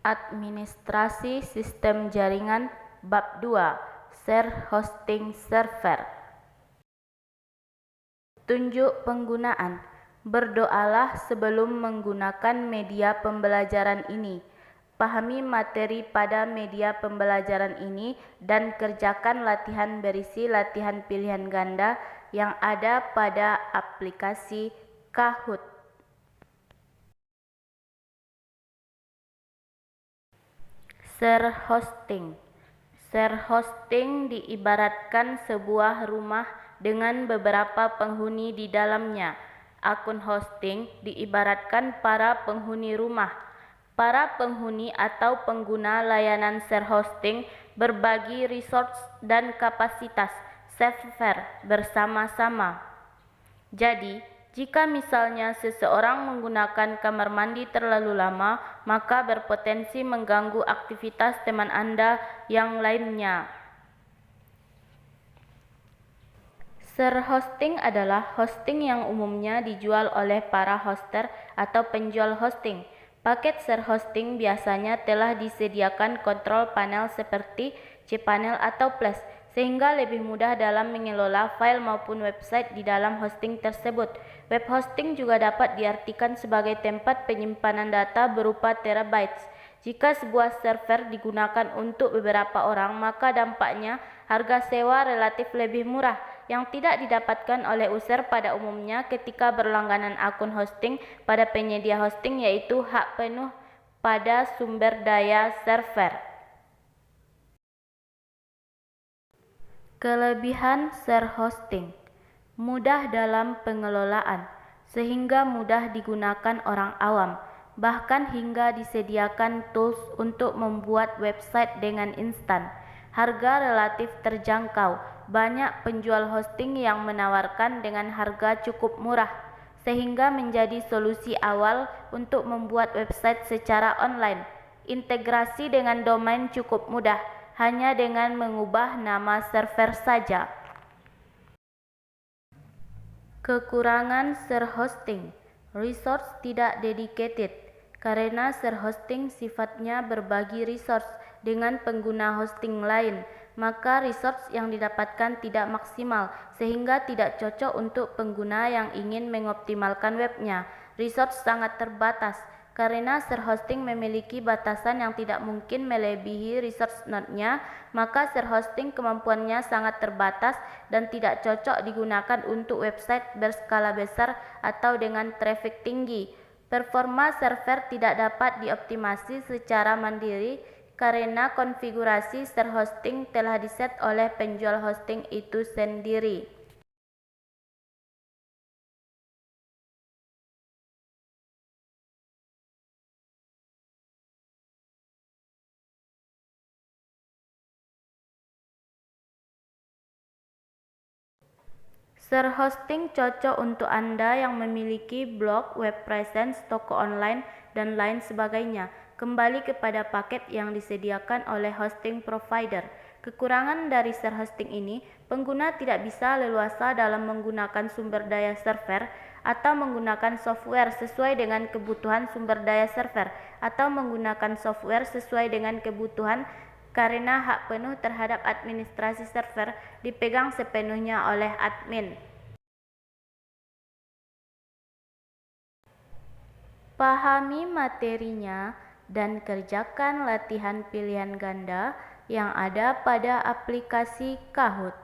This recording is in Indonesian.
Administrasi Sistem Jaringan Bab 2 Share Hosting Server. Tunjuk penggunaan. Berdoalah sebelum menggunakan media pembelajaran ini. Pahami materi pada media pembelajaran ini dan kerjakan latihan berisi latihan pilihan ganda yang ada pada aplikasi Kahoot. Share hosting. Share hosting diibaratkan sebuah rumah dengan beberapa penghuni di dalamnya. Akun hosting diibaratkan para penghuni rumah. Para penghuni atau pengguna layanan share hosting berbagi resource dan kapasitas server bersama-sama. Jadi, jika misalnya seseorang menggunakan kamar mandi terlalu lama, maka berpotensi mengganggu aktivitas teman Anda yang lainnya. Share hosting adalah hosting yang umumnya dijual oleh para hoster atau penjual hosting. Paket share hosting biasanya telah disediakan kontrol panel seperti cPanel atau Flash, sehingga lebih mudah dalam mengelola file maupun website di dalam hosting tersebut. Web hosting juga dapat diartikan sebagai tempat penyimpanan data berupa terabytes. Jika sebuah server digunakan untuk beberapa orang, maka dampaknya harga sewa relatif lebih murah, yang tidak didapatkan oleh user pada umumnya ketika berlangganan akun hosting pada penyedia hosting, yaitu hak penuh pada sumber daya server. Kelebihan share hosting: mudah dalam pengelolaan, sehingga mudah digunakan orang awam, bahkan hingga disediakan tools untuk membuat website dengan instan. Harga relatif terjangkau, banyak penjual hosting yang menawarkan dengan harga cukup murah, sehingga menjadi solusi awal untuk membuat website secara online. Integrasi dengan domain cukup mudah, hanya dengan mengubah nama server saja. Kekurangan share hosting: resource tidak dedicated. Karena share hosting sifatnya berbagi resource dengan pengguna hosting lain, maka resource yang didapatkan tidak maksimal, sehingga tidak cocok untuk pengguna yang ingin mengoptimalkan webnya. Resource sangat terbatas. Karena share hosting memiliki batasan yang tidak mungkin melebihi resource node-nya, maka share hosting kemampuannya sangat terbatas dan tidak cocok digunakan untuk website berskala besar atau dengan traffic tinggi. Performa server tidak dapat dioptimasi secara mandiri karena konfigurasi share hosting telah diset oleh penjual hosting itu sendiri. Share hosting cocok untuk Anda yang memiliki blog, web presence, toko online, dan lain sebagainya. Kembali kepada paket yang disediakan oleh hosting provider. Kekurangan dari share hosting ini, pengguna tidak bisa leluasa dalam menggunakan sumber daya server, atau menggunakan software sesuai dengan kebutuhan sumber daya server, atau menggunakan software sesuai dengan kebutuhan, karena hak penuh terhadap administrasi server dipegang sepenuhnya oleh admin. Pahami materinya dan kerjakan latihan pilihan ganda yang ada pada aplikasi Kahoot.